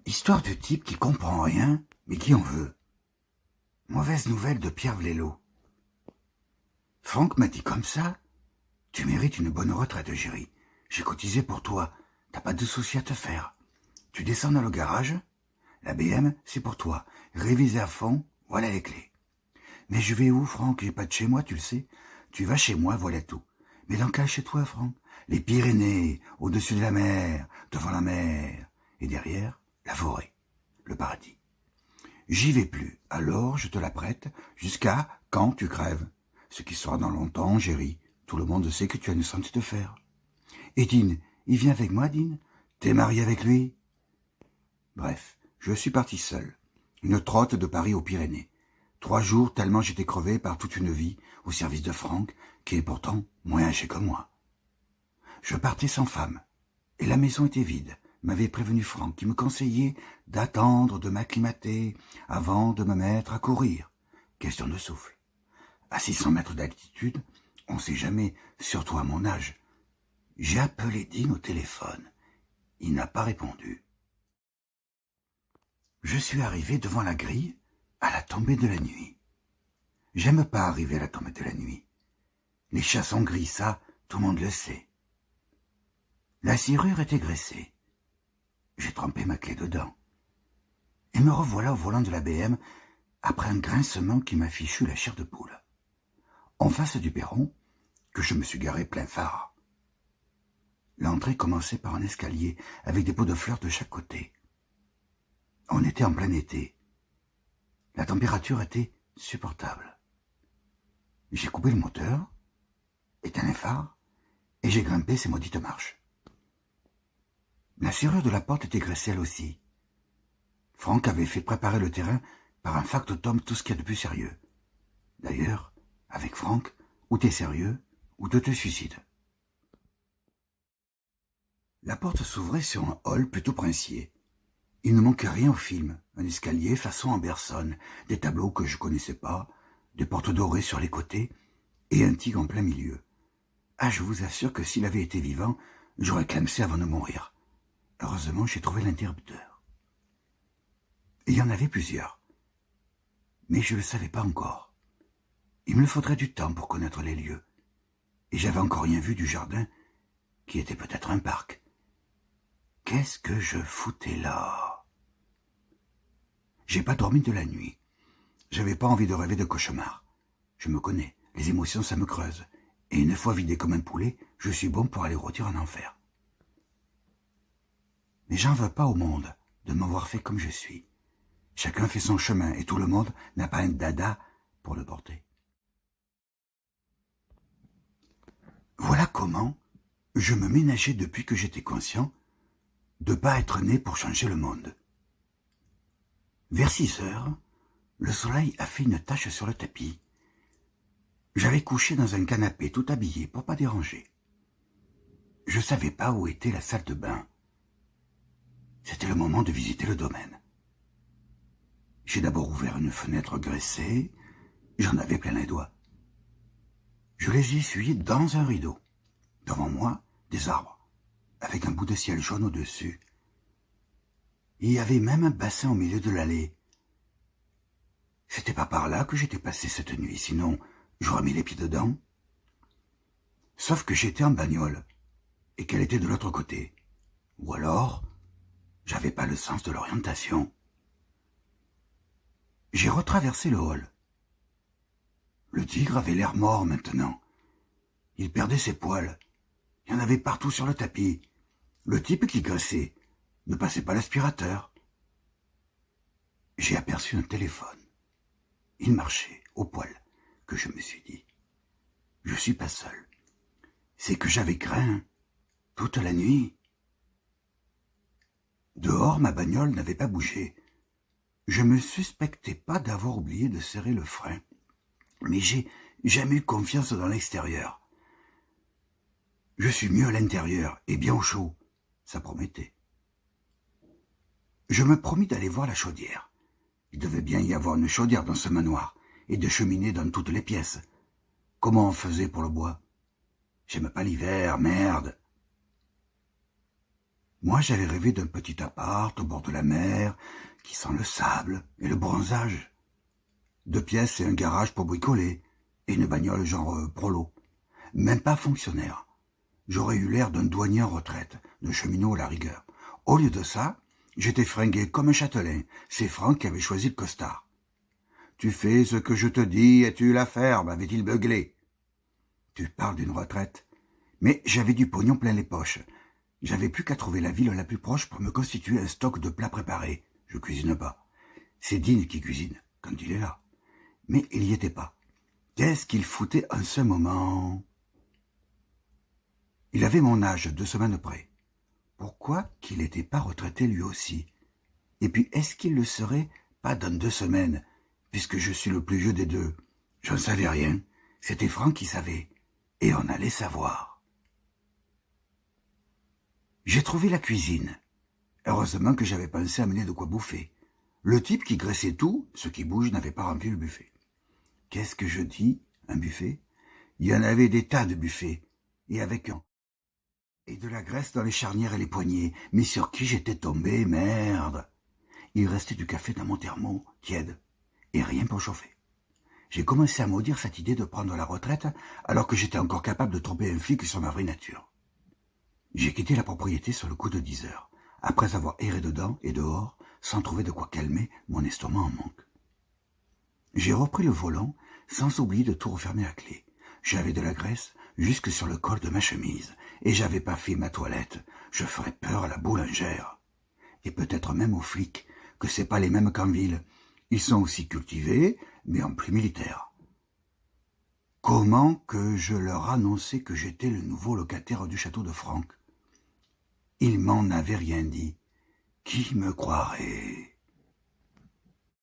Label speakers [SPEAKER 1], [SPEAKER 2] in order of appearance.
[SPEAKER 1] Histoire de type qui comprend rien, mais qui en veut. Mauvaise nouvelle de Pierre Vlélo. Franck m'a dit comme ça. Tu mérites une bonne retraite, Géry. J'ai cotisé pour toi. T'as pas de soucis à te faire. Tu descends dans le garage. La BM, c'est pour toi. Révisez à fond, voilà les clés. Mais je vais où, Franck? J'ai pas de chez moi, tu le sais. Tu vas chez moi, voilà tout. Mais dans quel chez toi, Franck? Les Pyrénées, au-dessus de la mer, devant la mer. Et derrière, la forêt, le paradis. J'y vais plus, alors je te la prête, jusqu'à quand tu crèves. Ce qui sera dans longtemps, Géry. Tout le monde sait que tu as une santé de fer. Et Dean, il vient avec moi, Dean? T'es marié avec lui? Bref, je suis parti seul. Une trotte de Paris aux Pyrénées. 3 jours tellement j'étais crevé par toute une vie au service de Franck, qui est pourtant moins âgé que moi. Je partais sans femme, et la maison était vide, m'avait prévenu Franck, qui me conseillait d'attendre de m'acclimater avant de me mettre à courir. Question de souffle. À 600 mètres d'altitude, on sait jamais, surtout à mon âge. J'ai appelé Dean au téléphone. Il n'a pas répondu. Je suis arrivé devant la grille à la tombée de la nuit. J'aime pas arriver à la tombée de la nuit. Les chats sont gris, ça, tout le monde le sait. La serrure était graissée. J'ai trempé ma clé dedans. Et me revoilà au volant de la BM après un grincement qui m'a fichu la chair de poule. En face du perron, que je me suis garé plein phare. L'entrée commençait par un escalier avec des pots de fleurs de chaque côté. On était en plein été. La température était supportable. J'ai coupé le moteur, éteint les phares, et j'ai grimpé ces maudites marches. La serrure de la porte était graissée elle aussi. Franck avait fait préparer le terrain par un factotum, tout ce qu'il y a de plus sérieux. D'ailleurs, avec Franck, ou t'es sérieux, ou tu te suicides. La porte s'ouvrait sur un hall plutôt princier. Il ne manquait rien au film. Un escalier façon Anderson, des tableaux que je connaissais pas, des portes dorées sur les côtés, et un tigre en plein milieu. Ah, je vous assure que s'il avait été vivant, j'aurais clamsé avant de mourir. Heureusement, j'ai trouvé l'interrupteur. Il y en avait plusieurs. Mais je ne le savais pas encore. Il me faudrait du temps pour connaître les lieux. Et j'avais encore rien vu du jardin, qui était peut-être un parc. Qu'est-ce que je foutais là? J'ai pas dormi de la nuit. J'avais pas envie de rêver de cauchemar. Je me connais, les émotions ça me creuse. Et une fois vidé comme un poulet, je suis bon pour aller rôtir en enfer. Mais j'en veux pas au monde de m'avoir fait comme je suis. Chacun fait son chemin et tout le monde n'a pas un dada pour le porter. Voilà comment je me ménageais depuis que j'étais conscient de pas être né pour changer le monde. Vers 6 heures, le soleil a fait une tache sur le tapis. J'avais couché dans un canapé tout habillé pour pas déranger. Je savais pas où était la salle de bain. C'était le moment de visiter le domaine. J'ai d'abord ouvert une fenêtre graissée, j'en avais plein les doigts. Je les ai essuyés dans un rideau. Devant moi, des arbres, avec un bout de ciel jaune au-dessus. Il y avait même un bassin au milieu de l'allée. C'était pas par là que j'étais passé cette nuit, sinon j'aurais mis les pieds dedans. Sauf que j'étais en bagnole, et qu'elle était de l'autre côté. Ou alors, j'avais pas le sens de l'orientation. J'ai retraversé le hall. Le tigre avait l'air mort maintenant. Il perdait ses poils. Il y en avait partout sur le tapis. Le type qui graissait ne passait pas l'aspirateur. J'ai aperçu un téléphone. Il marchait au poil, que je me suis dit. Je suis pas seul. C'est que j'avais craint toute la nuit. Dehors, ma bagnole n'avait pas bougé. Je me suspectais pas d'avoir oublié de serrer le frein. Mais j'ai jamais eu confiance dans l'extérieur. Je suis mieux à l'intérieur et bien au chaud. Ça promettait. Je me promis d'aller voir la chaudière. Il devait bien y avoir une chaudière dans ce manoir et des cheminées dans toutes les pièces. Comment on faisait pour le bois? J'aime pas l'hiver, merde. Moi, j'avais rêvé d'un petit appart au bord de la mer, qui sent le sable et le bronzage. 2 pièces et un garage pour bricoler, et une bagnole genre prolo. Même pas fonctionnaire. J'aurais eu l'air d'un douanier en retraite, de cheminot à la rigueur. Au lieu de ça, j'étais fringué comme un châtelain. C'est Franck qui avait choisi le costard. « Tu fais ce que je te dis et tu la fermes », avait-il beuglé. Tu parles d'une retraite. Mais j'avais du pognon plein les poches. J'avais plus qu'à trouver la ville la plus proche pour me constituer un stock de plats préparés. Je cuisine pas. C'est Dean qui cuisine, quand il est là. Mais il y était pas. Qu'est-ce qu'il foutait en ce moment? Il avait mon âge, 2 semaines près. Pourquoi qu'il n'était pas retraité lui aussi? Et puis, est-ce qu'il le serait pas dans 2 semaines, puisque je suis le plus vieux des deux? J'en savais rien. C'était Franck qui savait. Et on allait savoir. J'ai trouvé la cuisine. Heureusement que j'avais pensé amener de quoi bouffer. Le type qui graissait tout, ce qui bouge, n'avait pas rempli le buffet. Qu'est-ce que je dis? Un buffet? Il y en avait des tas de buffets. Et avec un... Et de la graisse dans les charnières et les poignets. Mais sur qui j'étais tombé, merde! Il restait du café dans mon thermo, tiède, et rien pour chauffer. J'ai commencé à maudire cette idée de prendre la retraite alors que j'étais encore capable de tromper un flic sur ma vraie nature. J'ai quitté la propriété sur le coup de 10 heures, après avoir erré dedans et dehors, sans trouver de quoi calmer mon estomac en manque. J'ai repris le volant, sans oublier de tout refermer à clé. J'avais de la graisse jusque sur le col de ma chemise, et j'avais pas fait ma toilette. Je ferais peur à la boulangère. Et peut-être même aux flics, que c'est pas les mêmes qu'en ville. Ils sont aussi cultivés, mais en plus militaires. Comment que je leur annonçais que j'étais le nouveau locataire du château de Franck? Ils m'en avaient rien dit. Qui me croirait?